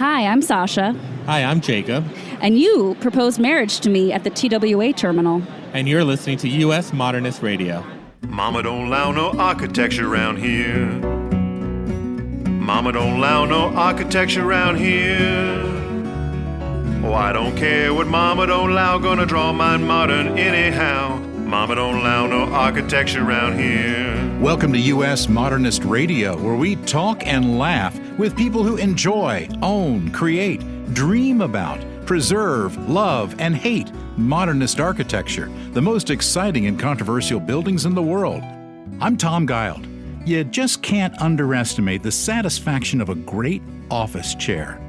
Hi, I'm Sasha. Hi, I'm Jacob. And you proposed marriage to me at the TWA terminal. And you're listening to U.S. Modernist Radio. Mama don't allow no architecture around here. Mama don't allow no architecture around here. Oh, I don't care what Mama don't allow, gonna draw mine modern anyhow. Mama don't allow no architecture around here. Welcome to U.S. Modernist Radio, where we talk and laugh with people who enjoy, own, create, dream about, preserve, love, and hate modernist architecture, the most exciting and controversial buildings in the world. I'm Tom Guild. You just can't underestimate the satisfaction of a great office chair.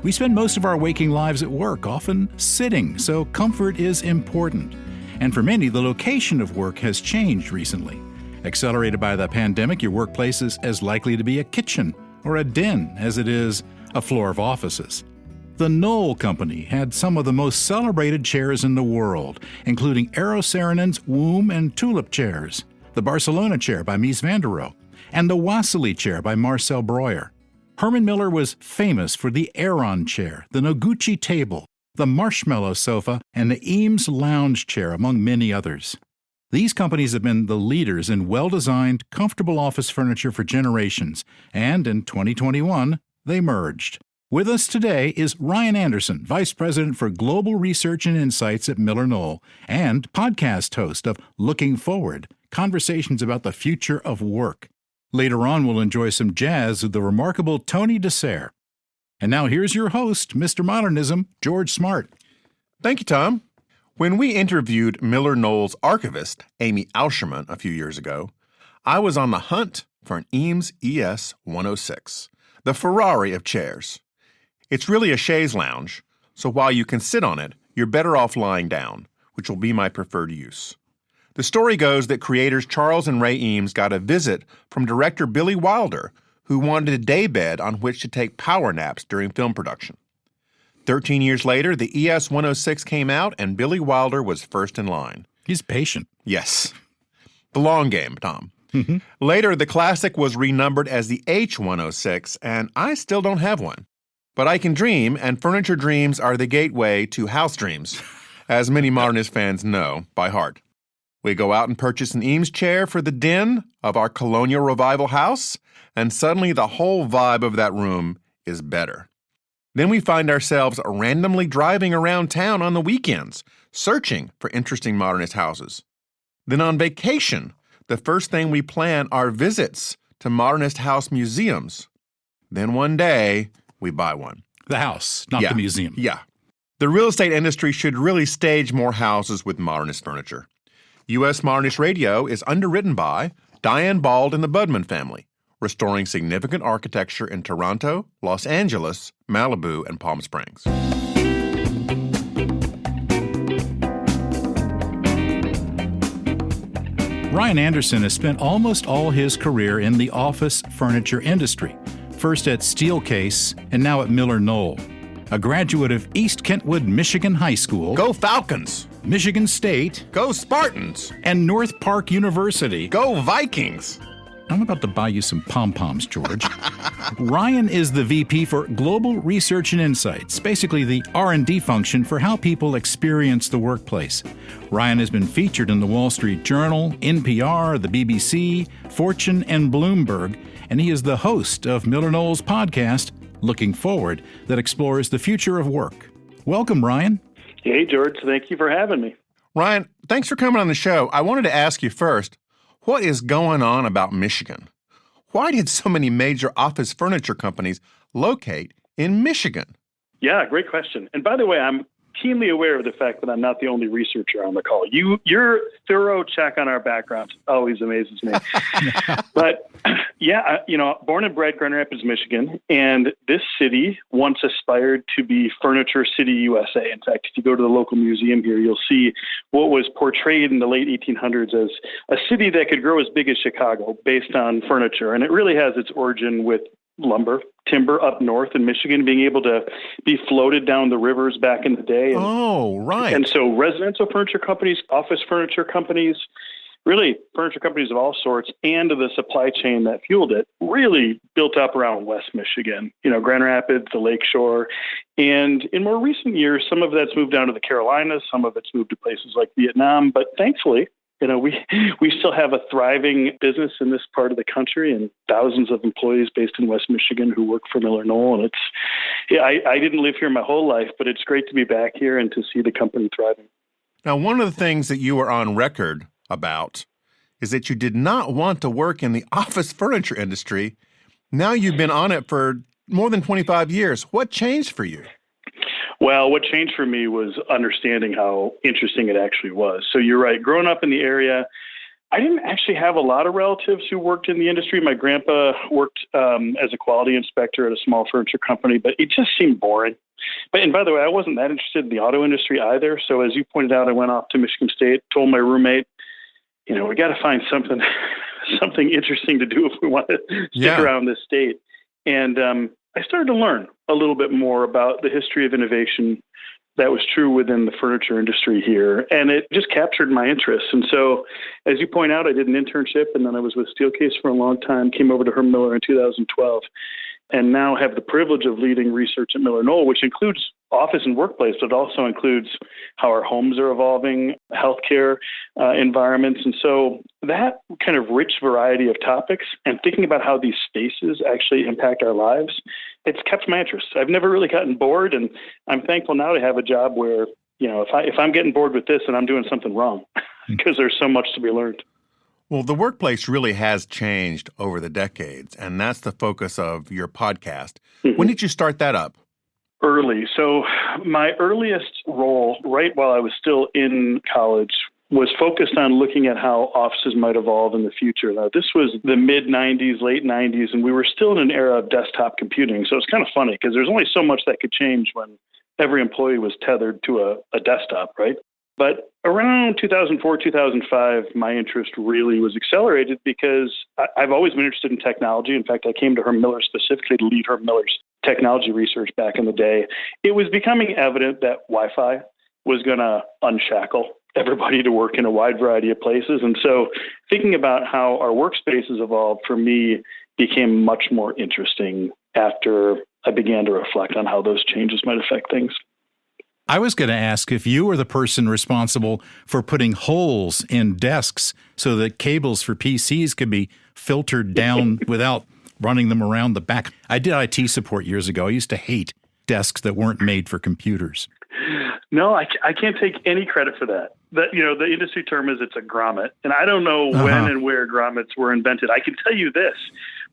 We spend most of our waking lives at work, often sitting, so comfort is important. And for many, the location of work has changed recently. Accelerated by the pandemic, your workplace is as likely to be a kitchen or a den as it is a floor of offices. The KNOLL company had some of the most celebrated chairs in the world, including Eero Saarinen's womb and tulip chairs, the Barcelona chair by Mies Van der Rohe, and the Wassilly chair by Marcel Breuer. Herman Miller was famous for the Aeron chair, the Noguchi table, the Marshmallow sofa, and the Eames Lounge Chair, among many others. These companies have been the leaders in well-designed, comfortable office furniture for generations, and in 2021, they merged. With us today is Ryan Anderson, Vice President for Global Research and Insights at MillerKnoll, and podcast host of Looking Forward, Conversations about the Future of Work. Later on, we'll enjoy some jazz with the remarkable Tony Desare. And now here's your host, Mr. Modernism, George Smart. Thank you, Tom. When we interviewed MillerKnoll's archivist, Amy Auscherman, a few years ago, I was on the hunt for an Eames ES 106, the Ferrari of chairs. It's really a chaise lounge, so while you can sit on it, you're better off lying down, which will be my preferred use. The story goes that creators Charles and Ray Eames got a visit from director Billy Wilder, who wanted a daybed on which to take power naps during film production. 13 years later, the ES 106 came out, and Billy Wilder was first in line. He's patient. Yes. The long game, Tom. Mm-hmm. Later, the classic was renumbered as the H106, and I still don't have one. But I can dream, and furniture dreams are the gateway to house dreams, as many modernist fans know by heart. We go out and purchase an Eames chair for the den of our colonial revival house, and suddenly the whole vibe of that room is better. Then we find ourselves randomly driving around town on the weekends, searching for interesting modernist houses. Then on vacation, the first thing we plan are visits to modernist house museums. Then one day, we buy one. The house, not the museum. Yeah. The real estate industry should really stage more houses with modernist furniture. U.S. Modernist Radio is underwritten by Diane Bald and the Budman family, restoring significant architecture in Toronto, Los Angeles, Malibu, and Palm Springs. Ryan Anderson has spent almost all his career in the office furniture industry, first at Steelcase and now at MillerKnoll. A graduate of East Kentwood, Michigan High School. Go Falcons! Michigan State. Go Spartans! And North Park University. Go Vikings! I'm about to buy you some pom-poms, George. Ryan is the VP for Global Research and Insights, basically the R&D function for how people experience the workplace. Ryan has been featured in the Wall Street Journal, NPR, the BBC, Fortune, and Bloomberg, and he is the host of MillerKnoll's podcast, Looking Forward, that explores the future of work. Welcome, Ryan. Hey, George. Thank you for having me. Ryan, thanks for coming on the show. I wanted to ask you first, what is going on about Michigan? Why did so many major office furniture companies locate in Michigan? Yeah, great question. And by the way, I'm keenly aware of the fact that I'm not the only researcher on the call. Your thorough check on our background always amazes me. But yeah, born and bred Grand Rapids, Michigan, and this city once aspired to be Furniture City, USA. In fact, if you go to the local museum here, you'll see what was portrayed in the late 1800s as a city that could grow as big as Chicago based on furniture. And it really has its origin with lumber, timber up north in Michigan, being able to be floated down the rivers back in the day. Oh, right. And so residential furniture companies, office furniture companies, really furniture companies of all sorts and the supply chain that fueled it really built up around West Michigan, Grand Rapids, the Lakeshore. And in more recent years, some of that's moved down to the Carolinas, some of it's moved to places like Vietnam. But thankfully, we still have a thriving business in this part of the country and thousands of employees based in West Michigan who work for MillerKnoll. And I didn't live here my whole life, but it's great to be back here and to see the company thriving. Now, one of the things that you were on record about is that you did not want to work in the office furniture industry. Now you've been on it for more than 25 years. What changed for you? Well, what changed for me was understanding how interesting it actually was. So you're right. Growing up in the area, I didn't actually have a lot of relatives who worked in the industry. My grandpa worked as a quality inspector at a small furniture company, but it just seemed boring. And by the way, I wasn't that interested in the auto industry either. So as you pointed out, I went off to Michigan State, told my roommate, we got to find something interesting to do if we want to stick around this state. And I started to learn a little bit more about the history of innovation that was true within the furniture industry here. And it just captured my interest. And so, as you point out, I did an internship, and then I was with Steelcase for a long time, came over to Herman Miller in 2012, and now have the privilege of leading research at MillerKnoll, which includes office and workplace, but also includes how our homes are evolving, healthcare environments. And so that kind of rich variety of topics and thinking about how these spaces actually impact our lives, it's kept my interest. I've never really gotten bored, and I'm thankful now to have a job where, if I'm getting bored with this, then I'm doing something wrong because there's so much to be learned. Well, the workplace really has changed over the decades, and that's the focus of your podcast. Mm-hmm. When did you start that up? Early. So my earliest role, right while I was still in college, was focused on looking at how offices might evolve in the future. Now, this was the mid-'90s, late '90s, and we were still in an era of desktop computing. So it's kind of funny because there's only so much that could change when every employee was tethered to a desktop, right? But around 2004, 2005, my interest really was accelerated because I've always been interested in technology. In fact, I came to Herman Miller specifically to lead Herman Miller's technology research back in the day. It was becoming evident that Wi-Fi was going to unshackle everybody to work in a wide variety of places. And so thinking about how our workspaces evolved for me became much more interesting after I began to reflect on how those changes might affect things. I was going to ask if you were the person responsible for putting holes in desks so that cables for PCs could be filtered down without running them around the back. I did IT support years ago. I used to hate desks that weren't made for computers. No, I can't take any credit for that. The industry term is it's a grommet. And I don't know when and where grommets were invented. I can tell you this.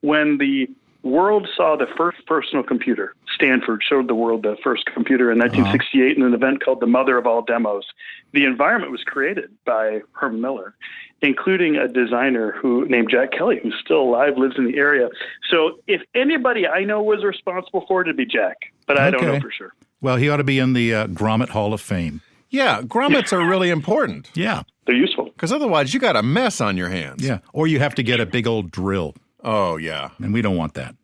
When the world saw the first personal computer, Stanford showed the world the first computer in 1968 in an event called the Mother of All Demos. The environment was created by Herman Miller, including a designer named Jack Kelly, who's still alive, lives in the area. So if anybody I know was responsible for it, it'd be Jack, but I don't know for sure. Well, he ought to be in the Grommet Hall of Fame. Yeah, grommets are really important. Yeah. They're useful. Because otherwise you got a mess on your hands. Yeah, or you have to get a big old drill. Oh, yeah. And we don't want that.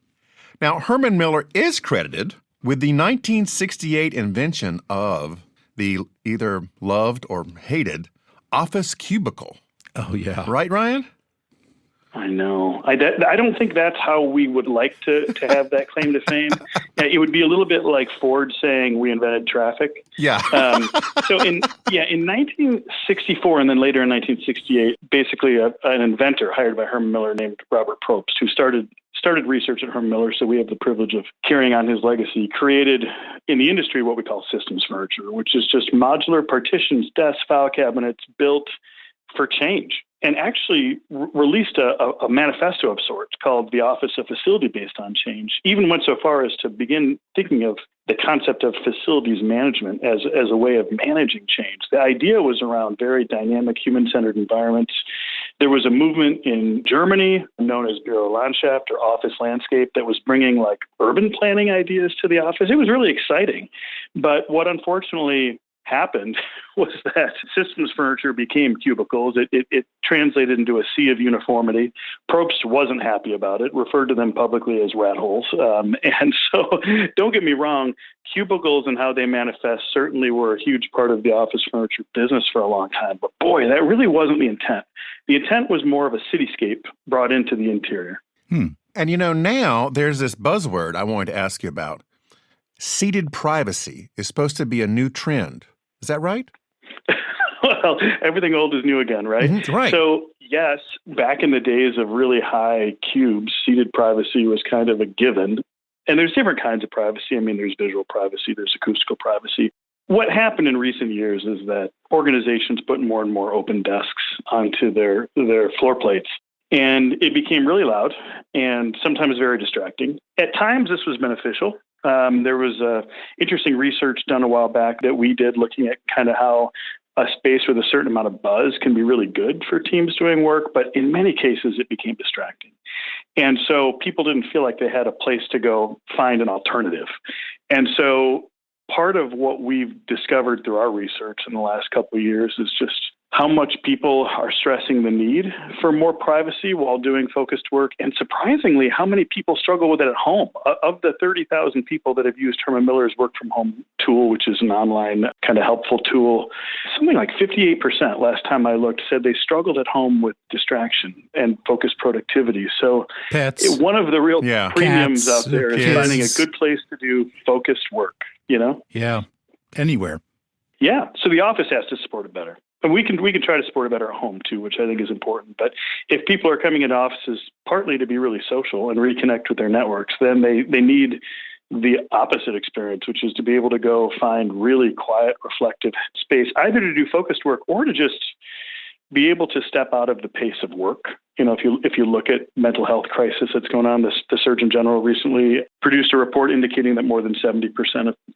Now, Herman Miller is credited with the 1968 invention of the either loved or hated office cubicle. Oh, yeah. Right, Ryan? I know. I don't think that's how we would like to have that claim to fame. It would be a little bit like Ford saying we invented traffic. Yeah. So in 1964 and then later in 1968, basically an inventor hired by Herman Miller named Robert Probst, who started research at Herman Miller, so we have the privilege of carrying on his legacy, created in the industry what we call systems furniture, which is just modular partitions, desks, file cabinets built for change, and actually released a manifesto of sorts called the Office of Facility Based on Change, even went so far as to begin thinking of the concept of facilities management as a way of managing change. The idea was around very dynamic, human-centered environments. There was a movement in Germany known as Bürolandschaft or office landscape that was bringing like urban planning ideas to the office. It was really exciting. But what unfortunately happened was that systems furniture became cubicles. It translated into a sea of uniformity. Probst wasn't happy about it, referred to them publicly as rat holes. And so don't get me wrong, cubicles and how they manifest certainly were a huge part of the office furniture business for a long time. But boy, that really wasn't the intent. The intent was more of a cityscape brought into the interior. And now there's this buzzword I wanted to ask you about. Seated privacy is supposed to be a new trend. Is that right? Well, everything old is new again, right? Mm-hmm, right. So, yes, back in the days of really high cubes, seated privacy was kind of a given. And there's different kinds of privacy. I mean, there's visual privacy, there's acoustical privacy. What happened in recent years is that organizations put more and more open desks onto their floor plates. And it became really loud and sometimes very distracting. At times, this was beneficial. There was interesting research done a while back that we did looking at kind of how a space with a certain amount of buzz can be really good for teams doing work, but in many cases it became distracting. And so people didn't feel like they had a place to go find an alternative. And so part of what we've discovered through our research in the last couple of years is just how much people are stressing the need for more privacy while doing focused work, and surprisingly, how many people struggle with it at home. Of the 30,000 people that have used Herman Miller's work from home tool, which is an online kind of helpful tool, something like 58% last time I looked said they struggled at home with distraction and focused productivity. So pets, one of the real premiums cats, out there is kids. finding a good place to do focused work, Yeah, anywhere. Yeah, so the office has to support it better. And we can try to support it better at home too, which I think is important. But if people are coming into offices partly to be really social and reconnect with their networks, then they need the opposite experience, which is to be able to go find really quiet, reflective space, either to do focused work or to just be able to step out of the pace of work. If you look at mental health crisis that's going on, the Surgeon General recently produced a report indicating that more than 70%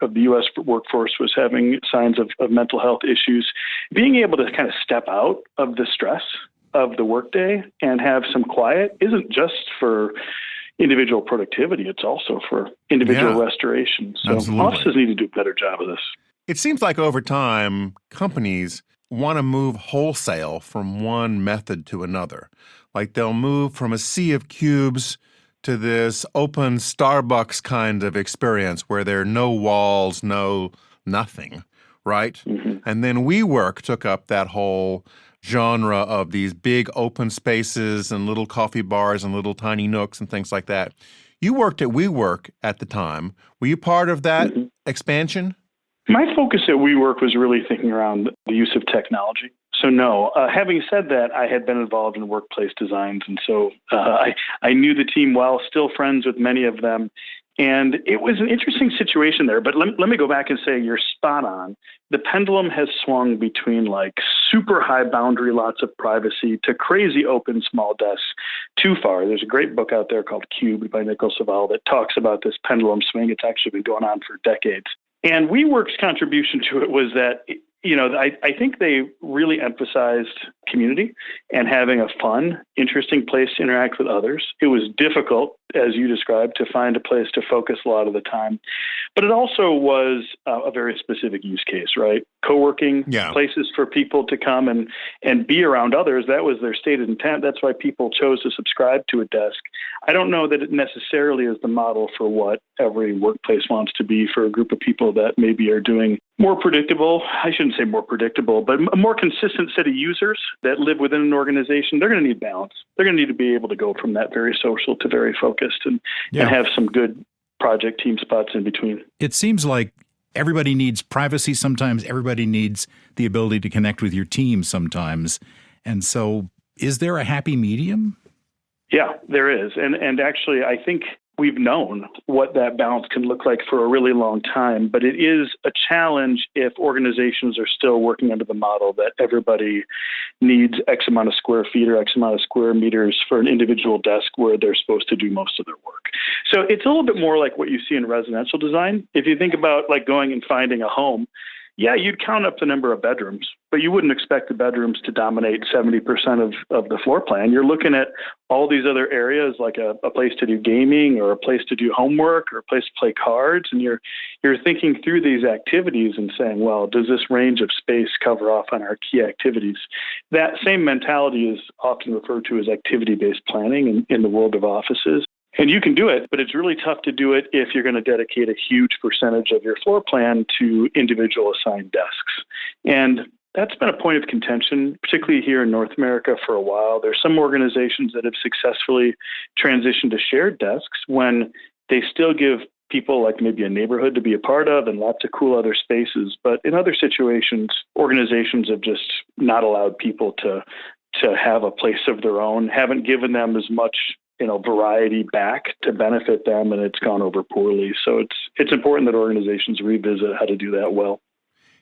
of the U.S. workforce was having signs of mental health issues. Being able to kind of step out of the stress of the workday and have some quiet isn't just for individual productivity, it's also for individual restoration. So absolutely. Offices need to do a better job of this. It seems like over time, companies want to move wholesale from one method to another. Like they'll move from a sea of cubes to this open Starbucks kind of experience where there are no walls, no nothing, right? Mm-hmm. And then WeWork took up that whole genre of these big open spaces and little coffee bars and little tiny nooks and things like that. You worked at WeWork at the time. Were you part of that expansion? My focus at WeWork was really thinking around the use of technology. So no, having said that, I had been involved in workplace designs. And so I knew the team well, still friends with many of them. And it was an interesting situation there. But let me go back and say you're spot on. The pendulum has swung between like super high boundary, lots of privacy, to crazy open small desks too far. There's a great book out there called Cubed by Nicole Savall that talks about this pendulum swing. It's actually been going on for decades. And WeWork's contribution to it was that, I think they really emphasized community and having a fun, interesting place to interact with others. It was difficult, as you described, to find a place to focus a lot of the time. But it also was a very specific use case, right? Co-working, places for people to come and be around others. That was their stated intent. That's why people chose to subscribe to a desk. I don't know that it necessarily is the model for what every workplace wants to be for a group of people that maybe are doing more predictable, I shouldn't say more predictable, but a more consistent set of users that live within an organization. They're going to need balance. They're going to need to be able to go from that very social to very focused and have some good project team spots in between. It seems like everybody needs privacy sometimes. Everybody needs the ability to connect with your team sometimes. And so is there a happy medium? Yeah, there is. And actually, I think we've known what that balance can look like for a really long time, but it is a challenge if organizations are still working under the model that everybody needs X amount of square feet or X amount of square meters for an individual desk where they're supposed to do most of their work. So it's a little bit more like what you see in residential design. If you think about like going and finding a home, yeah, you'd count up the number of bedrooms, but you wouldn't expect the bedrooms to dominate 70% of the floor plan. You're looking at all these other areas, like a place to do gaming or a place to do homework or a place to play cards. And you're thinking through these activities and saying, well, does this range of space cover off on our key activities? That same mentality is often referred to as activity-based planning in the world of offices. And you can do it, but it's really tough to do it if you're going to dedicate a huge percentage of your floor plan to individual assigned desks. And that's been a point of contention, particularly here in North America for a while. There's some organizations that have successfully transitioned to shared desks when they still give people like maybe a neighborhood to be a part of and lots of cool other spaces. But in other situations, organizations have just not allowed people to have a place of their own, haven't given them as much variety back to benefit them, and it's gone over poorly. So it's important that organizations revisit how to do that well.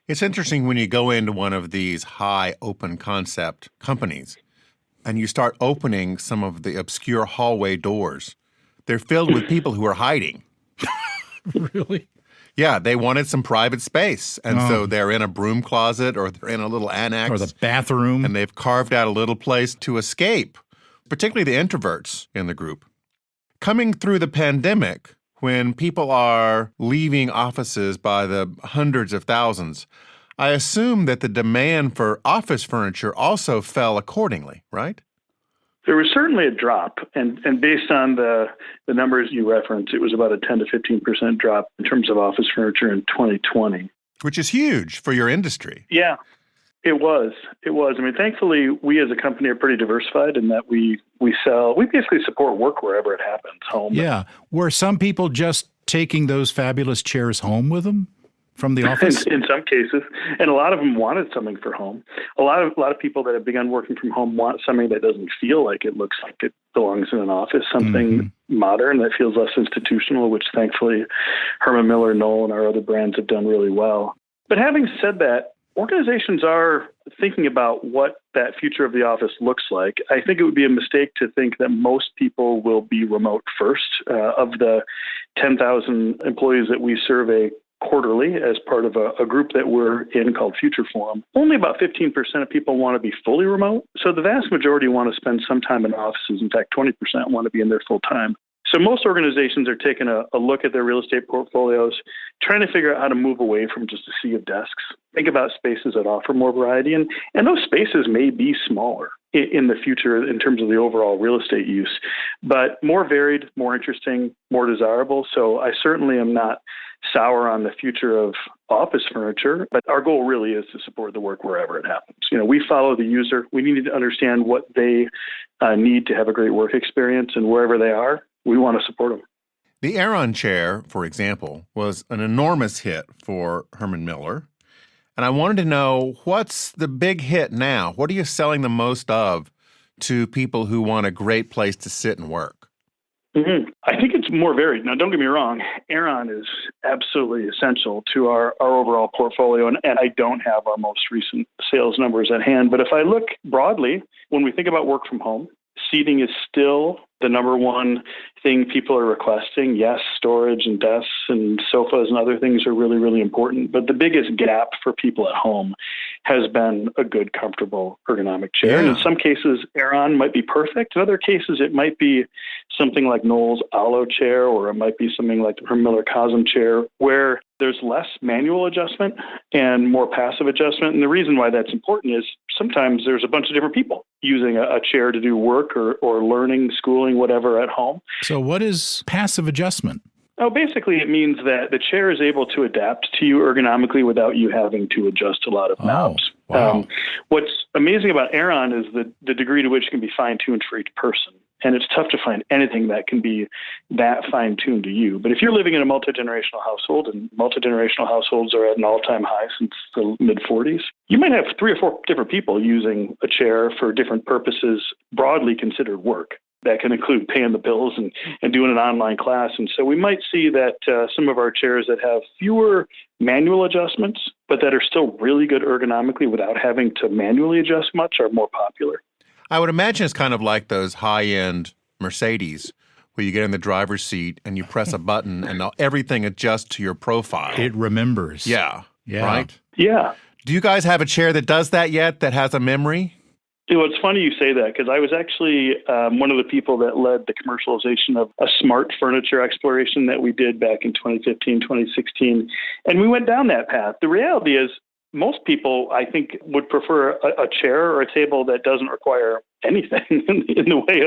It's interesting when you go into one of these high open concept companies and you start opening some of the obscure hallway doors. They're filled with people who are hiding. Really? Yeah, they wanted some private space. And so they're in a broom closet or they're in a little annex. Or the bathroom. And they've carved out a little place to escape, particularly the introverts in the group. Coming through the pandemic, when people are leaving offices by the hundreds of thousands, I assume that the demand for office furniture also fell accordingly, right? There was certainly a drop, and based on the numbers you referenced, it was about a 10 to 15% drop in terms of office furniture in 2020. Which is huge for your industry. Yeah, it was. I mean, thankfully, we as a company are pretty diversified in that we basically support work wherever it happens, home. Yeah. Were some people just taking those fabulous chairs home with them from the office? In some cases, and a lot of them wanted something for home. A lot of people that have begun working from home want something that doesn't feel like it looks like it belongs in an office, something modern that feels less institutional, which thankfully Herman Miller, KNOLL, and our other brands have done really well. But having said that, organizations are thinking about what that future of the office looks like. I think it would be a mistake to think that most people will be remote first. Of the 10,000 employees that we survey quarterly as part of a group that we're in called Future Forum, only about 15% of people want to be fully remote. So the vast majority want to spend some time in offices. In fact, 20% want to be in there full time. So most organizations are taking a look at their real estate portfolios, trying to figure out how to move away from just a sea of desks. Think about spaces that offer more variety. And those spaces may be smaller in the future in terms of the overall real estate use, but more varied, more interesting, more desirable. So I certainly am not sour on the future of office furniture, but our goal really is to support the work wherever it happens. We follow the user. We need to understand what they need to have a great work experience, and wherever they are, we want to support them. The Aeron chair, for example, was an enormous hit for Herman Miller. And I wanted to know, what's the big hit now? What are you selling the most of to people who want a great place to sit and work? I think it's more varied. Now, don't get me wrong, Aeron is absolutely essential to our overall portfolio, and I don't have our most recent sales numbers at hand. But if I look broadly, when we think about work from home, seating is still the number one thing people are requesting. Yes, storage and desks and sofas and other things are really, really important. But the biggest gap for people at home has been a good, comfortable, ergonomic chair. Yeah. And in some cases, Aeron might be perfect. In other cases, it might be something like KNOLL's Aloe chair, or it might be something like the Herman Miller Cosm chair, where there's less manual adjustment and more passive adjustment. And the reason why that's important is sometimes there's a bunch of different people using a chair to do work or learning, schooling, whatever at home. So what is passive adjustment? Oh, basically, it means that the chair is able to adapt to you ergonomically without you having to adjust a lot of knobs. Wow. What's amazing about Aeron is the degree to which it can be fine-tuned for each person. And it's tough to find anything that can be that fine-tuned to you. But if you're living in a multi-generational household, and multi-generational households are at an all-time high since the mid-40s, you might have 3 or 4 different people using a chair for different purposes, broadly considered work. That can include paying the bills and doing an online class. And so we might see that some of our chairs that have fewer manual adjustments, but that are still really good ergonomically without having to manually adjust much, are more popular. I would imagine it's kind of like those high-end Mercedes where you get in the driver's seat and you press a button and everything adjusts to your profile. It remembers. Yeah. Yeah. Right? Yeah. Do you guys have a chair that does that yet, that has a memory? It's funny you say that because I was actually one of the people that led the commercialization of a smart furniture exploration that we did back in 2015, 2016. And we went down that path. The reality is most people, I think, would prefer a chair or a table that doesn't require anything in the way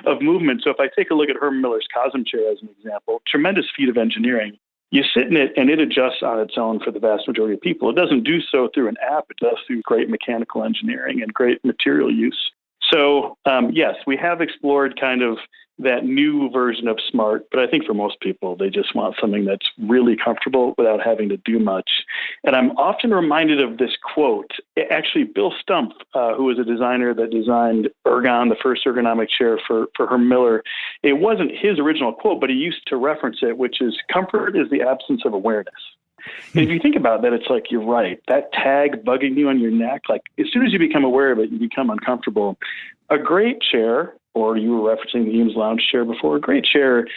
of movement. So if I take a look at Herman Miller's Cosm chair as an example, tremendous feat of engineering. You sit in it and it adjusts on its own for the vast majority of people. It doesn't do so through an app. It does through great mechanical engineering and great material use. So, yes, we have explored kind of that new version of smart, but I think for most people, they just want something that's really comfortable without having to do much. And I'm often reminded of this quote. Actually, Bill Stump, who was a designer that designed Ergon, the first ergonomic chair for Herman Miller, it wasn't his original quote, but he used to reference it, which is, comfort is the absence of awareness. And if you think about that, it's like, you're right. That tag bugging you on your neck, like as soon as you become aware of it, you become uncomfortable. A great chair, or you were referencing the Eames Lounge Chair before, a great chair,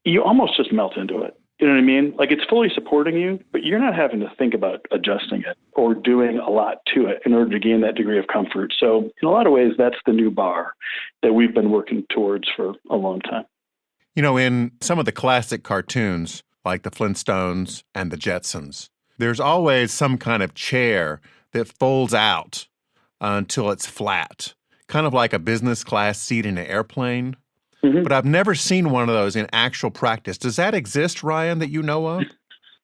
you almost just melt into it. You know what I mean? Like it's fully supporting you, but you're not having to think about adjusting it or doing a lot to it in order to gain that degree of comfort. So in a lot of ways, that's the new bar that we've been working towards for a long time. You know, in some of the classic cartoons, like the Flintstones and the Jetsons, there's always some kind of chair that folds out until it's flat, kind of like a business class seat in an airplane. Mm-hmm. But I've never seen one of those in actual practice. Does that exist, Ryan, that you know of?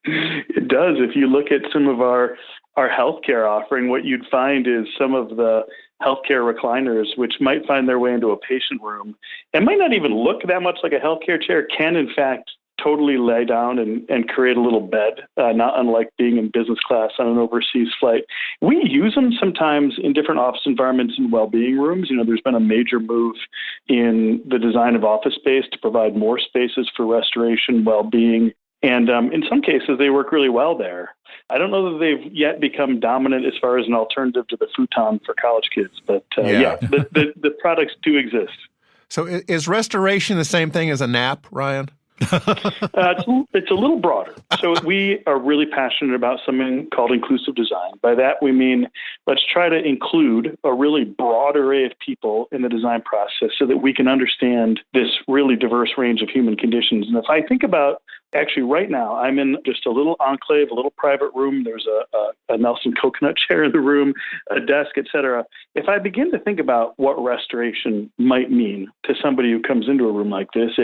It does. If you look at some of our healthcare offering, what you'd find is some of the healthcare recliners, which might find their way into a patient room and might not even look that much like a healthcare chair, can in fact totally lay down and create a little bed, not unlike being in business class on an overseas flight. We use them sometimes in different office environments and well-being rooms. You know, there's been a major move in the design of office space to provide more spaces for restoration, well-being, and in some cases, they work really well there. I don't know that they've yet become dominant as far as an alternative to the futon for college kids, but the products do exist. So is restoration the same thing as a nap, Ryan? It's a little broader. So we are really passionate about something called inclusive design. By that, we mean let's try to include a really broad array of people in the design process so that we can understand this really diverse range of human conditions. And if I think about, actually right now, I'm in just a little enclave, a little private room. There's a Nelson coconut chair in the room, a desk, et cetera. If I begin to think about what restoration might mean to somebody who comes into a room like this,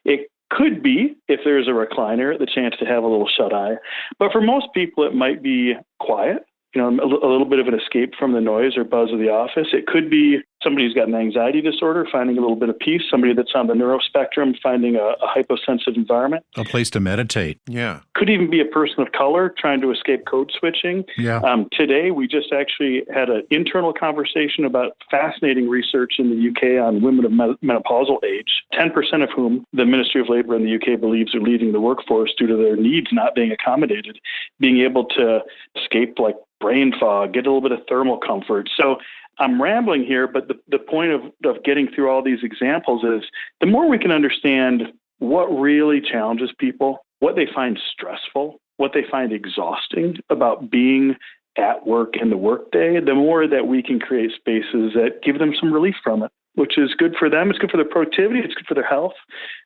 it could be, if there's a recliner, the chance to have a little shut-eye. But for most people, it might be quiet, you know, a little bit of an escape from the noise or buzz of the office. It could be somebody who's got an anxiety disorder, finding a little bit of peace, somebody that's on the neurospectrum, finding a hyposensitive environment. A place to meditate. Yeah. Could even be a person of color trying to escape code switching. Yeah. Today, we just actually had an internal conversation about fascinating research in the UK on women of menopausal age, 10% of whom the Ministry of Labour in the UK believes are leaving the workforce due to their needs not being accommodated, being able to escape like brain fog, get a little bit of thermal comfort. So I'm rambling here, but the point of getting through all these examples is the more we can understand what really challenges people, what they find stressful, what they find exhausting about being at work in the workday, the more that we can create spaces that give them some relief from it, which is good for them. It's good for their productivity. It's good for their health.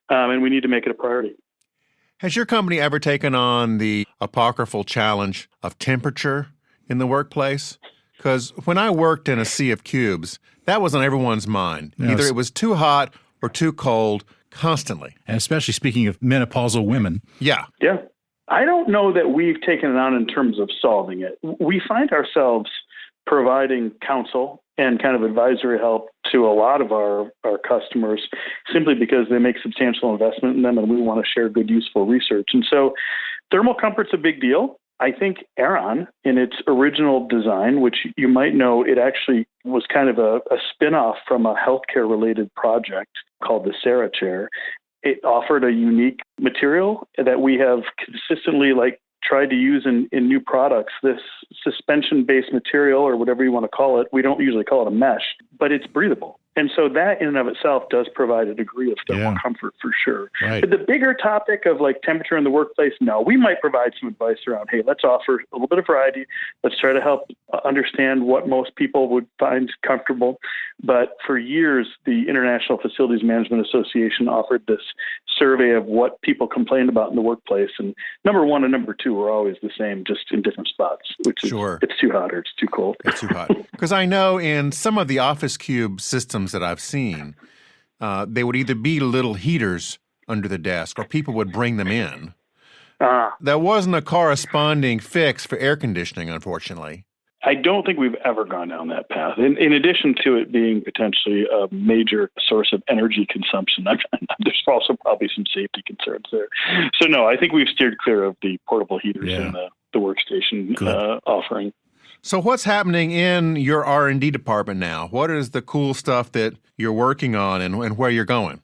And we need to make it a priority. Has your company ever taken on the apocryphal challenge of temperature in the workplace? Because when I worked in a sea of cubes, that was on everyone's mind. Yes. Either it was too hot or too cold constantly. And especially speaking of menopausal women. Yeah. Yeah. I don't know that we've taken it on in terms of solving it. We find ourselves providing counsel and kind of advisory help to a lot of our customers simply because they make substantial investment in them and we want to share good, useful research. And so thermal comfort's a big deal. I think Aeron, in its original design, which you might know, it actually was kind of a spin-off from a healthcare-related project called the Sarah chair. It offered a unique material that we have consistently tried to use in new products, this suspension-based material or whatever you want to call it. We don't usually call it a mesh, but it's breathable. And so that in and of itself does provide a degree of thermal comfort for sure. Right. But the bigger topic of like temperature in the workplace, no, we might provide some advice around, hey, let's offer a little bit of variety. Let's try to help understand what most people would find comfortable. But for years, the International Facilities Management Association offered this survey of what people complained about in the workplace. And number one and number two were always the same, just in different spots, which is it's too hot or it's too cold. It's too hot. Because I know in some of the Office Cube systems that I've seen, they would either be little heaters under the desk or people would bring them in. There wasn't a corresponding fix for air conditioning, unfortunately. I don't think we've ever gone down that path. In addition to it being potentially a major source of energy consumption, there's also probably some safety concerns there. So no, I think we've steered clear of the portable heaters in the workstation offering. So what's happening in your R&D department now? What is the cool stuff that you're working on and where you're going?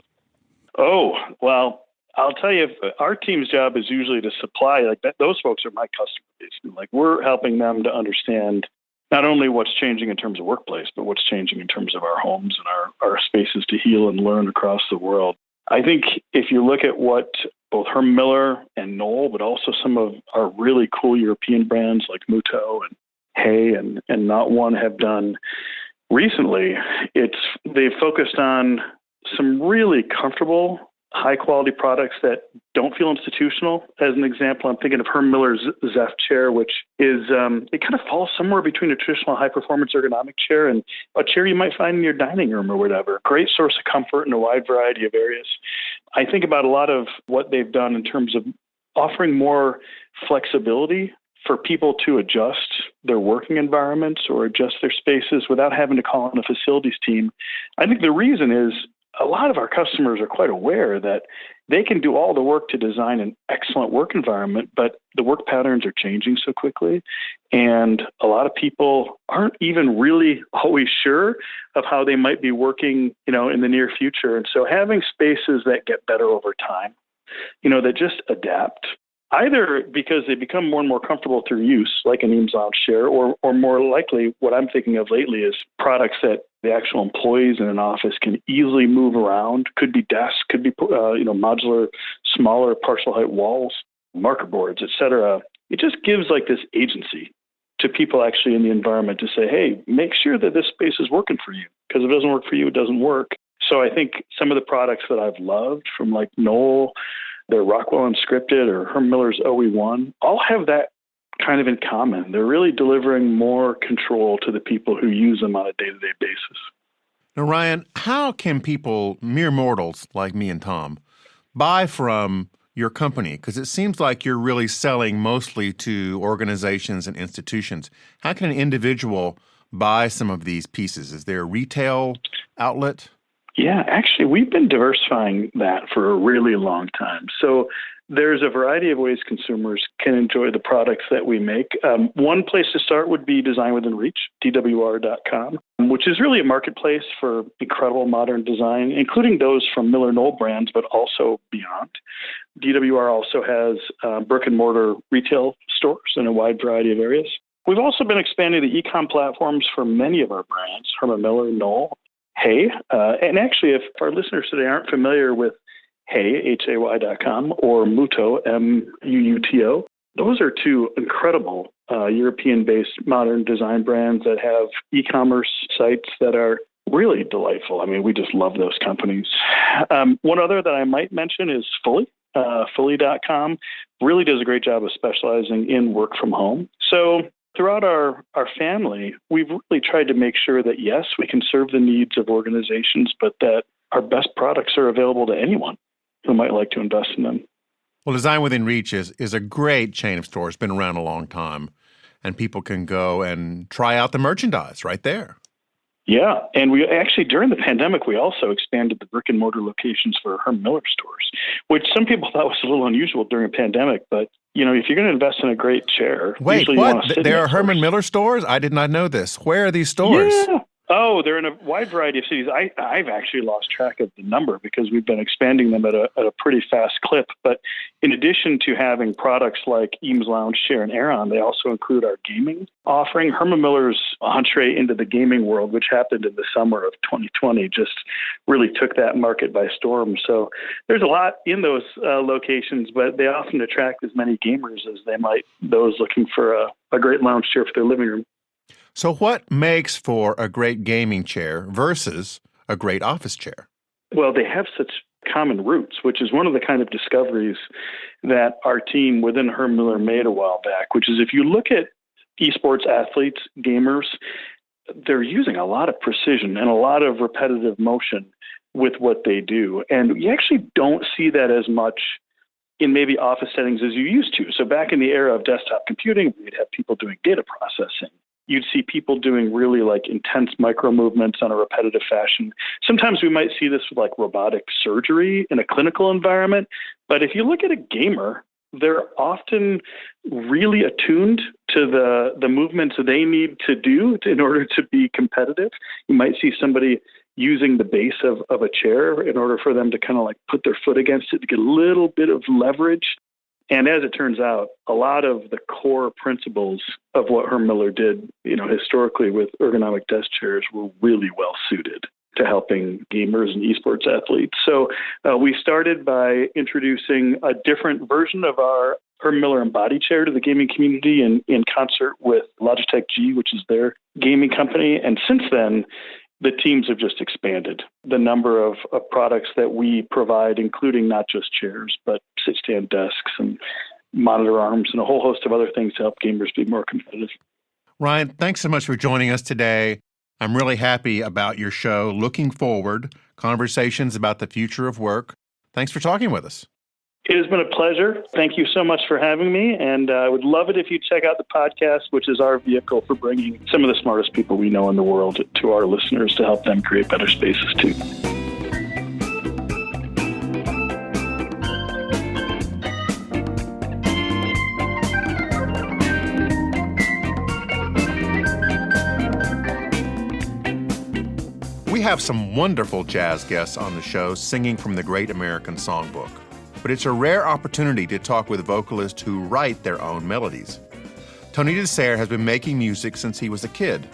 Oh, well, I'll tell you, our team's job is usually to supply, like that. Those folks are my customer base. Like we're helping them to understand not only what's changing in terms of workplace, but what's changing in terms of our homes and our spaces to heal and learn across the world. I think if you look at what both Herman Miller and KNOLL, but also some of our really cool European brands like Muto and Hey and Not One have done recently, they've focused on some really comfortable, high-quality products that don't feel institutional. As an example, I'm thinking of Herman Miller's Zeph chair, which is, it kind of falls somewhere between a traditional high-performance ergonomic chair and a chair you might find in your dining room or whatever. Great source of comfort in a wide variety of areas. I think about a lot of what they've done in terms of offering more flexibility for people to adjust their working environments or adjust their spaces without having to call on a facilities team. I think the reason is a lot of our customers are quite aware that they can do all the work to design an excellent work environment, but the work patterns are changing so quickly. And a lot of people aren't even really always sure of how they might be working, in the near future. And so having spaces that get better over time, that just adapt, either because they become more and more comfortable through use, like an Eames Lounge Chair, or more likely, what I'm thinking of lately is products that the actual employees in an office can easily move around. Could be desks, could be modular, smaller, partial height walls, marker boards, et cetera. It just gives like this agency to people actually in the environment to say, hey, make sure that this space is working for you, because if it doesn't work for you, it doesn't work. So I think some of the products that I've loved from like KNOLL, their Rockwell Unscripted or Herman Miller's OE1, all have that kind of in common. They're really delivering more control to the people who use them on a day-to-day basis. Now, Ryan, how can people, mere mortals like me and Tom, buy from your company? Because it seems like you're really selling mostly to organizations and institutions. How can an individual buy some of these pieces? Is there a retail outlet? Yeah, actually, we've been diversifying that for a really long time. So there's a variety of ways consumers can enjoy the products that we make. One place to start would be Design Within Reach, DWR.com, which is really a marketplace for incredible modern design, including those from MillerKnoll brands, but also beyond. DWR also has brick-and-mortar retail stores in a wide variety of areas. We've also been expanding the e-com platforms for many of our brands, Herman Miller, KNOLL, Hey, and actually, if our listeners today aren't familiar with Hey, HAY.com, or Muto, MUUTO, those are two incredible European-based modern design brands that have e-commerce sites that are really delightful. I mean, we just love those companies. One other that I might mention is Fully. Fully.com really does a great job of specializing in work from home. So throughout our family, we've really tried to make sure that, yes, we can serve the needs of organizations, but that our best products are available to anyone who might like to invest in them. Well, Design Within Reach is a great chain of stores. It's been around a long time, and people can go and try out the merchandise right there. Yeah, and we actually, during the pandemic, we also expanded the brick-and-mortar locations for Herman Miller stores, which some people thought was a little unusual during a pandemic, but if you're going to invest in a great chair, wait, usually what? You want to sit There are Herman Miller stores? I did not know this. Where are these stores? Yeah. Oh, they're in a wide variety of cities. I've actually lost track of the number because we've been expanding them at a pretty fast clip. But in addition to having products like Eames Lounge Chair and Aeron, they also include our gaming offering. Herman Miller's entree into the gaming world, which happened in the summer of 2020, just really took that market by storm. So there's a lot in those locations, but they often attract as many gamers as they might those looking for a great lounge chair for their living room. So what makes for a great gaming chair versus a great office chair? Well, they have such common roots, which is one of the kind of discoveries that our team within Herman Miller made a while back, which is if you look at esports athletes, gamers, they're using a lot of precision and a lot of repetitive motion with what they do. And you actually don't see that as much in maybe office settings as you used to. So back in the era of desktop computing, we'd have people doing data processing. You'd see people doing really like intense micro movements on a repetitive fashion. Sometimes we might see this with like robotic surgery in a clinical environment. But if you look at a gamer, they're often really attuned to the movements they need to do in order to be competitive. You might see somebody using the base of a chair in order for them to kind of like put their foot against it to get a little bit of leverage. And as it turns out, a lot of the core principles of what Herman Miller did, historically with ergonomic desk chairs were really well suited to helping gamers and esports athletes. So we started by introducing a different version of our Herman Miller Embody chair to the gaming community in concert with Logitech G, which is their gaming company. And since then, the teams have just expanded the number of products that we provide, including not just chairs, but sit-stand desks and monitor arms and a whole host of other things to help gamers be more competitive. Ryan, thanks so much for joining us today. I'm really happy about your show. Looking forward, conversations about the future of work. Thanks for talking with us. It has been a pleasure. Thank you so much for having me. And I would love it if you check out the podcast, which is our vehicle for bringing some of the smartest people we know in the world to our listeners to help them create better spaces too. We have some wonderful jazz guests on the show singing from the Great American Songbook. But it's a rare opportunity to talk with vocalists who write their own melodies. Tony Desare has been making music since he was a kid.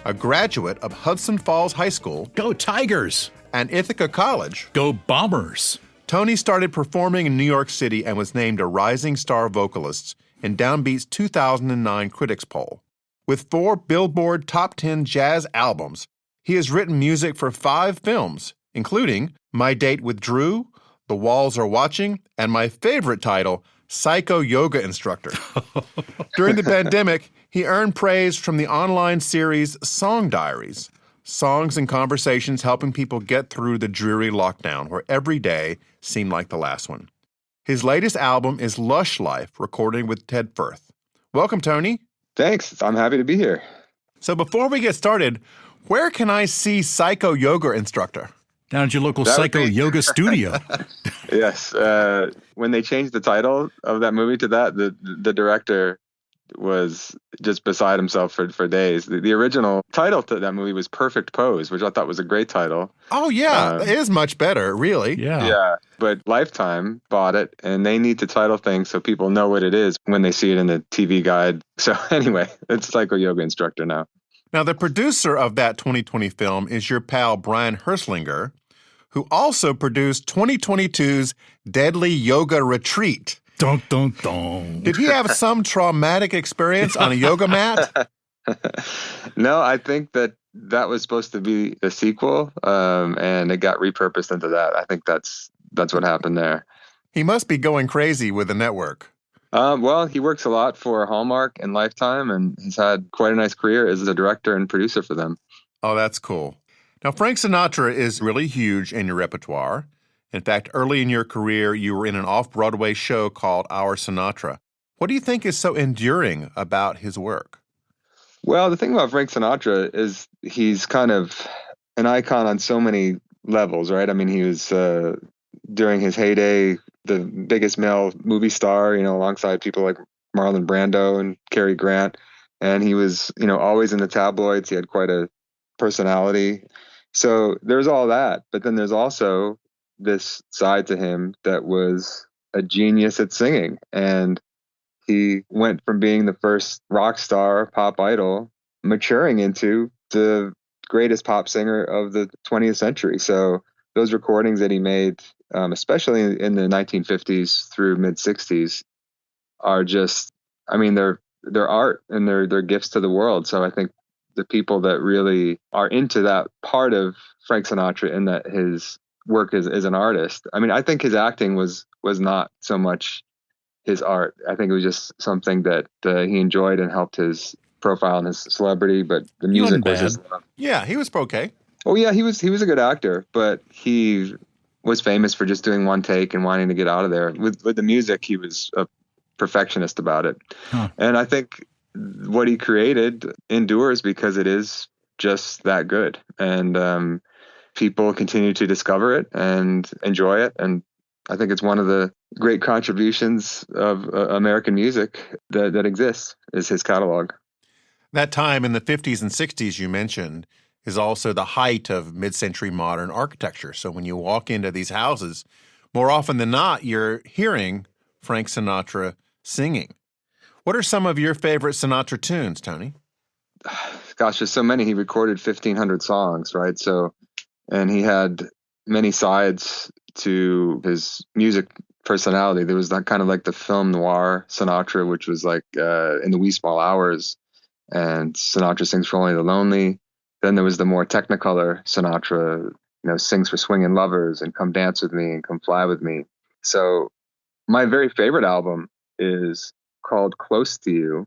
A graduate of Hudson Falls High School, Go Tigers! and Ithaca College, Go Bombers! Tony started performing in New York City and was named a Rising Star Vocalist in Downbeat's 2009 Critics Poll. With 4 Billboard Top 10 jazz albums, he has written music for 5 films, including My Date with Drew, The Walls Are Watching, and my favorite title, Psycho Yoga Instructor. During the pandemic, he earned praise from the online series Song Diaries, songs and conversations helping people get through the dreary lockdown where every day seemed like the last one. His latest album is Lush Life, recorded with Ted Firth. Welcome, Tony. Thanks. I'm happy to be here. So before we get started, where can I see Psycho Yoga Instructor? Down at your local Psycho Yoga studio. Yes. When they changed the title of that movie to that, the director was just beside himself for days. The original title to that movie was Perfect Pose, which I thought was a great title. Oh, yeah. It is much better, really. Yeah. But Lifetime bought it, and they need to title things so people know what it is when they see it in the TV guide. So anyway, it's Psycho Yoga Instructor now. Now, the producer of that 2020 film is your pal Brian Herslinger, who also produced 2022's Deadly Yoga Retreat. Dun, dun, dun. Did he have some traumatic experience on a yoga mat? No, I think that was supposed to be the sequel, and it got repurposed into that. I think that's what happened there. He must be going crazy with the network. Well, he works a lot for Hallmark and Lifetime, and he's had quite a nice career as a director and producer for them. Oh, that's cool. Now, Frank Sinatra is really huge in your repertoire. In fact, early in your career, you were in an off-Broadway show called Our Sinatra. What do you think is so enduring about his work? Well, the thing about Frank Sinatra is he's kind of an icon on so many levels, right? I mean, he was, during his heyday, the biggest male movie star, alongside people like Marlon Brando and Cary Grant. And he was, always in the tabloids. He had quite a personality. So there's all that. But then there's also this side to him that was a genius at singing. And he went from being the first rock star, pop idol, maturing into the greatest pop singer of the 20th century. So those recordings that he made, especially in the 1950s through mid 60s, are just, I mean, they're art and they're gifts to the world. So I think the people that really are into that part of Frank Sinatra and that his work as an artist, I mean, I think his acting was not so much his art. I think it was just something that he enjoyed and helped his profile and his celebrity, but the music was his love. Yeah, he was okay. Oh yeah, he was a good actor, but he was famous for just doing one take and wanting to get out of there. With the music, he was a perfectionist about it. Huh. And I think what he created endures because it is just that good. And people continue to discover it and enjoy it. And I think it's one of the great contributions of American music that exists is his catalog. That time in the 50s and 60s you mentioned is also the height of mid-century modern architecture. So when you walk into these houses, more often than not, you're hearing Frank Sinatra singing. What are some of your favorite Sinatra tunes, Tony? Gosh, there's so many. He recorded 1,500 songs, right? So, and he had many sides to his music personality. There was that kind of like the film noir Sinatra, which was like in the wee small hours, and Sinatra sings for only the lonely. Then there was the more Technicolor Sinatra, sings for swinging lovers and come dance with me and come fly with me. So my very favorite album is called Close to You.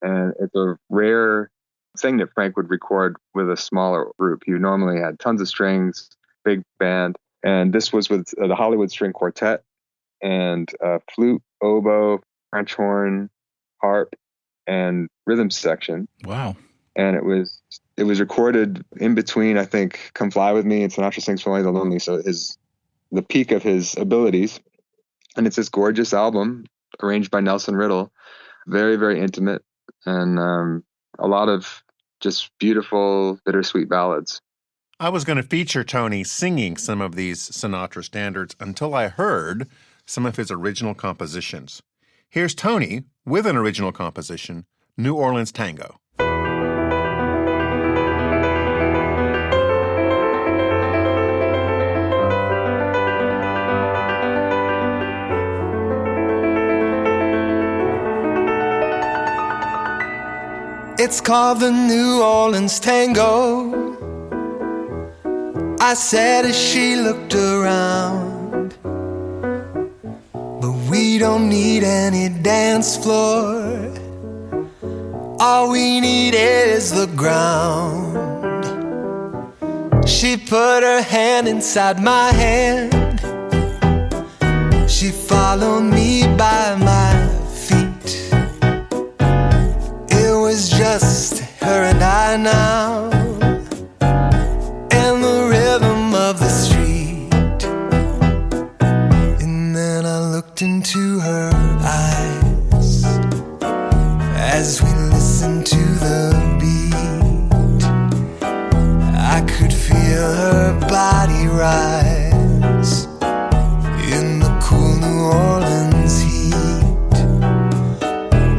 And it's a rare thing that Frank would record with a smaller group. He normally had tons of strings, big band. And this was with the Hollywood String Quartet and flute, oboe, French horn, harp, and rhythm section. Wow. And it was recorded in between, I think, Come Fly With Me and Sinatra Sings for Only the Lonely. So the peak of his abilities. And it's this gorgeous album arranged by Nelson Riddle. Very, very intimate and a lot of just beautiful, bittersweet ballads. I was going to feature Tony singing some of these Sinatra standards until I heard some of his original compositions. Here's Tony with an original composition, New Orleans Tango. It's called the New Orleans Tango, I said as she looked around. But we don't need any dance floor, all we need is the ground. She put her hand inside my hand, she followed me by my feet. It was just her and I now, and the rhythm of the street. And then I looked into her eyes as we listened to the beat. I could feel her body rise in the cool New Orleans heat.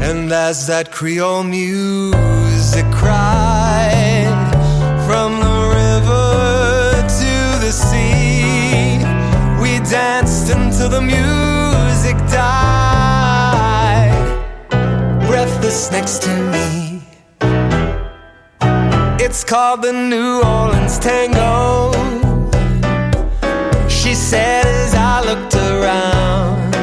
And as that Creole music cried from the river to the sea, we danced until the music died, breathless next to me. It's called the New Orleans Tango, she said as I looked around.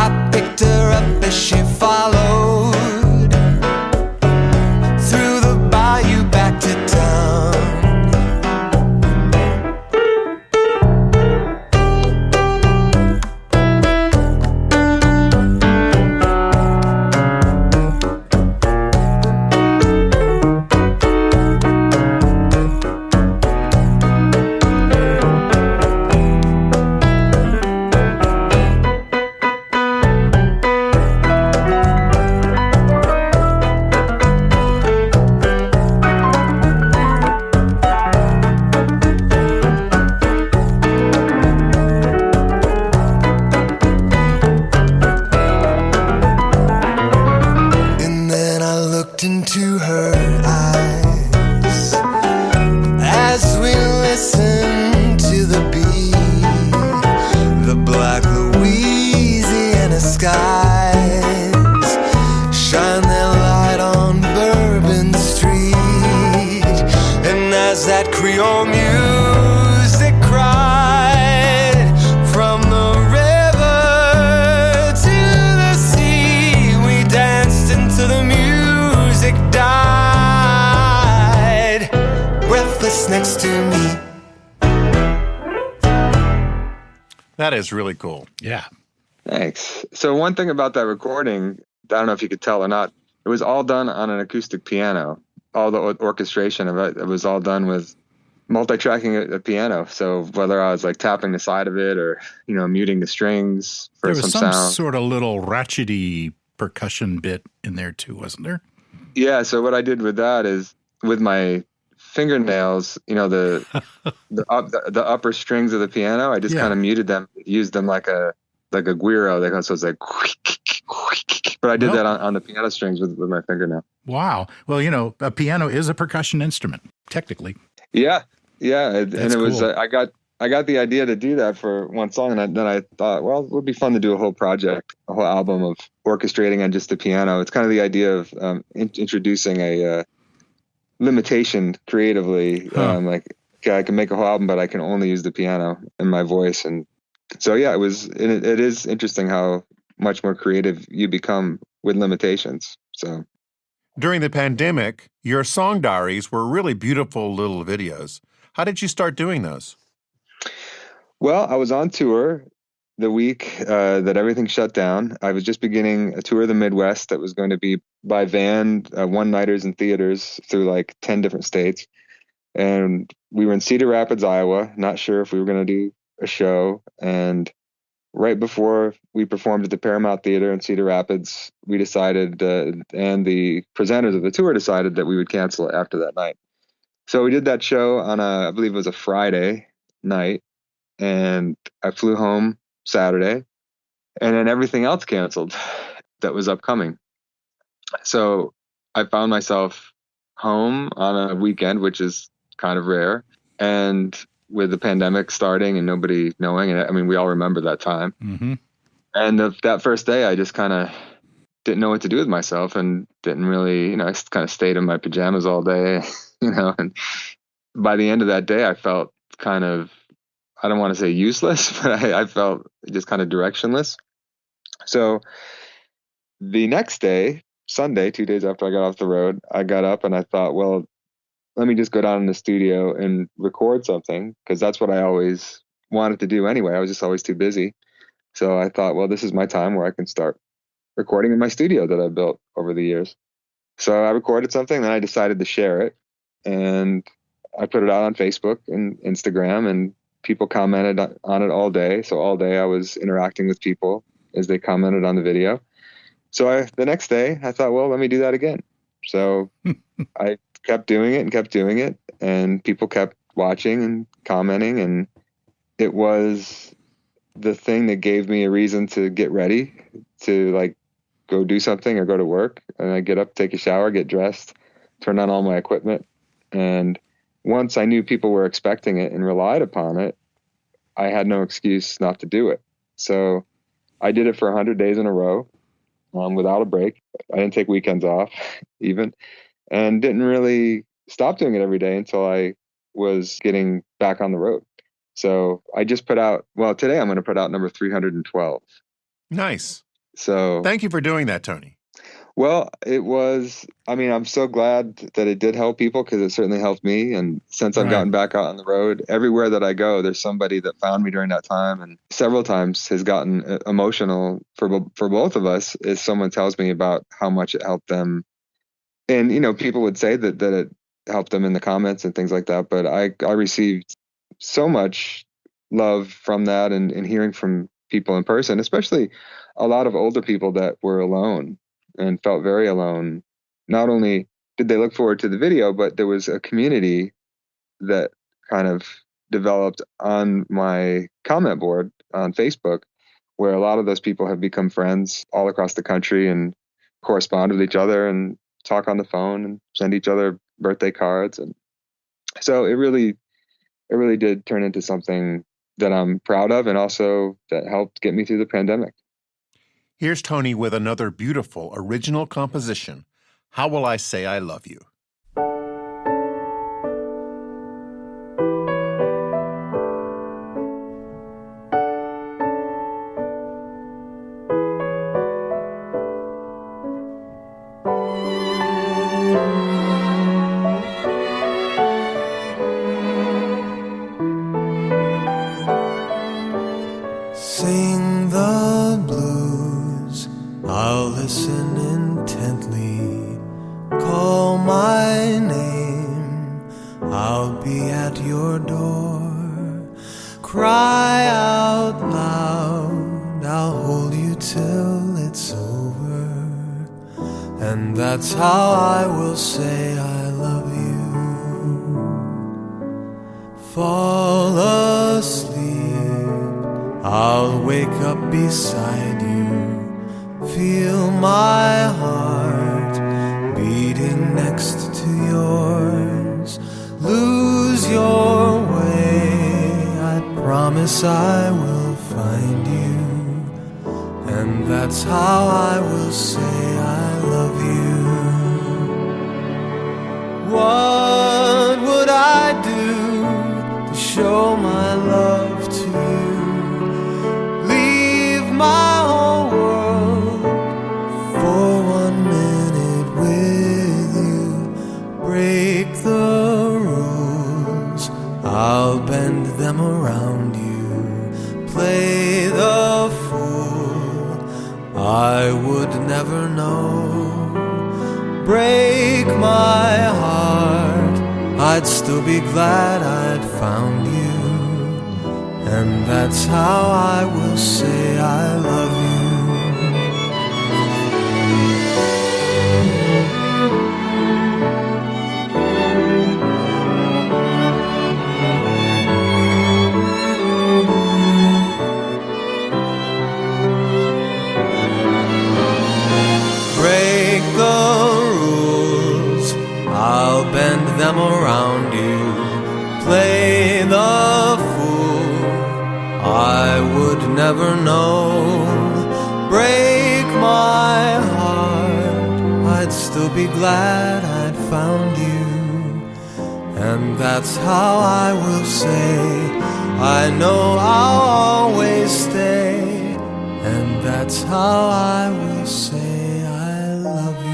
I picked her up as she followed through the bayou back to town. looked into her eyes as we listened to the beat, the black Louisiana skies shine their light on Bourbon Street, and as that Creole music cried from the river to the sea, we danced into the music, died breathless next to me. That is really cool. Yeah. Thanks. So one thing about that recording, I don't know if you could tell or not, it was all done on an acoustic piano. All the orchestration of it was all done with multi-tracking a piano. So whether I was like tapping the side of it or, muting the strings for There was some some sound. sort of little ratchety percussion bit in there too, wasn't there? Yeah. So what I did with that is with my fingernails, the upper strings of the piano, I just kind of muted them, used them like a guiro. So it's like, but I did that on the piano strings with my fingernail. Wow. Well, a piano is a percussion instrument, technically. Yeah. Yeah. And That's it was, cool. I got the idea to do that for one song. And then I thought, well, it would be fun to do a whole project, a whole album of orchestrating on just the piano. It's kind of the idea of introducing a limitation creatively. Like, okay, I can make a whole album, but I can only use the piano and my voice. And so, yeah, it is interesting how much more creative you become with limitations. So During the pandemic, your song diaries were really beautiful little videos. How did you start doing those? Well, I was on tour the week that everything shut down. I was just beginning a tour of the Midwest that was going to be by van, one-nighters in theaters through like 10 different states. And we were in Cedar Rapids, Iowa, not sure if we were going to do a show. And right before we performed at the Paramount Theater in Cedar Rapids, we decided, and the presenters of the tour decided that we would cancel it after that night. So we did that show on I believe it was a Friday night. And I flew home Saturday, and then everything else canceled that was upcoming. So I found myself home on a weekend, which is kind of rare. And with the pandemic starting and nobody knowing, and I mean, we all remember that time. Mm-hmm. And that first day, I just kind of didn't know what to do with myself and didn't really, I kind of stayed in my pajamas all day, and by the end of that day, I felt kind of, I don't want to say useless, but I felt just kind of directionless. So the next day, Sunday, 2 days after I got off the road, I got up and I thought, well, let me just go down in the studio and record something, because that's what I always wanted to do anyway. I was just always too busy. So I thought, well, this is my time where I can start recording in my studio that I built over the years. So I recorded something, then I decided to share it, and I put it out on Facebook and Instagram, and people commented on it all day. So all day I was interacting with people as they commented on the video. So the next day I thought, well, let me do that again. So I kept doing it, and people kept watching and commenting. And it was the thing that gave me a reason to get ready to like go do something or go to work. And I get up, take a shower, get dressed, turn on all my equipment. And once I knew people were expecting it and relied upon it, I had no excuse not to do it. So I did it for 100 days in a row, without a break. I didn't take weekends off even, and didn't really stop doing it every day until I was getting back on the road. So I just put out, today I'm going to put out number 312. Nice. So Thank you for doing that, Tony. Well, I'm so glad that it did help people, because it certainly helped me. And since I've gotten back out on the road, everywhere that I go, there's somebody that found me during that time, and several times has gotten emotional for both of us as someone tells me about how much it helped them. And, people would say that it helped them in the comments and things like that. But I received so much love from that, and hearing from people in person, especially a lot of older people that were alone and felt very alone. Not only did they look forward to the video, but there was a community that kind of developed on my comment board on Facebook, where a lot of those people have become friends all across the country and correspond with each other. And talk on the phone and send each other birthday cards. And so it really did turn into something that I'm proud of, and also that helped get me through the pandemic. Here's Tony with another beautiful original composition, How Will I Say I Love You? Sing the blues, I'll listen intently. Call my name, I'll be at your door. Cry out loud, I'll hold you till it's over. And that's how I will say I love you. Fall asleep, I'll wake up beside you. Feel my heart beating next to yours. Lose your way, I promise I will find you. And that's how I will say I love you. What would I do to show my love to you? My whole world for 1 minute with you. Break the rules, I'll bend them around you. Play the fool, I would never know. Break my heart, I'd still be glad I'd found you. And that's how I will say I love you. Break the rules, I'll bend them around you. Play the fool, I would never know. Break my heart, I'd still be glad I'd found you. And that's how I will say I know I'll always stay. And that's how I will say I love you.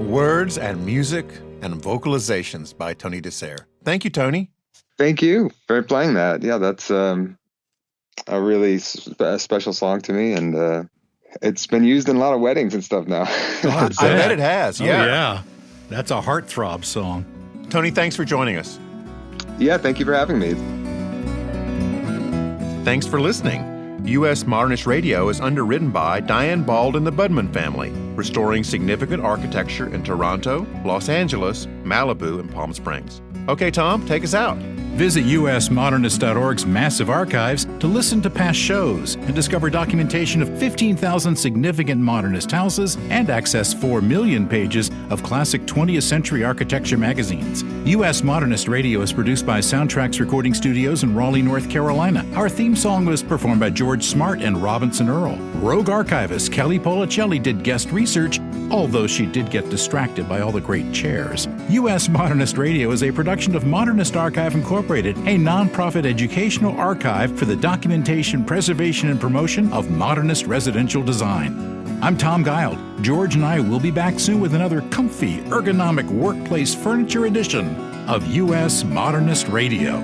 Words and music and vocalizations by Tony Desare. Thank you, Tony. Thank you for playing that. Yeah, that's a really special song to me, and it's been used in a lot of weddings and stuff now. I bet it has, yeah. Oh, yeah. That's a heartthrob song. Tony, thanks for joining us. Yeah, thank you for having me. Thanks for listening. U.S. Modernist Radio is underwritten by Diane Bald and the Budman family, restoring significant architecture in Toronto, Los Angeles, Malibu, and Palm Springs. Okay, Tom, take us out. Visit usmodernist.org's massive archives to listen to past shows and discover documentation of 15,000 significant modernist houses and access 4 million pages of classic 20th century architecture magazines. U.S. Modernist Radio is produced by Soundtracks Recording Studios in Raleigh, North Carolina. Our theme song was performed by George Smart and Robinson Earl. Rogue archivist Kelly Policelli did guest research, although she did get distracted by all the great chairs. U.S. Modernist Radio is a production of Modernist Archive Incorporated, a nonprofit educational archive for the documentation, preservation, and promotion of modernist residential design. I'm Tom Guild. George and I will be back soon with another comfy, ergonomic workplace furniture edition of U.S. Modernist Radio.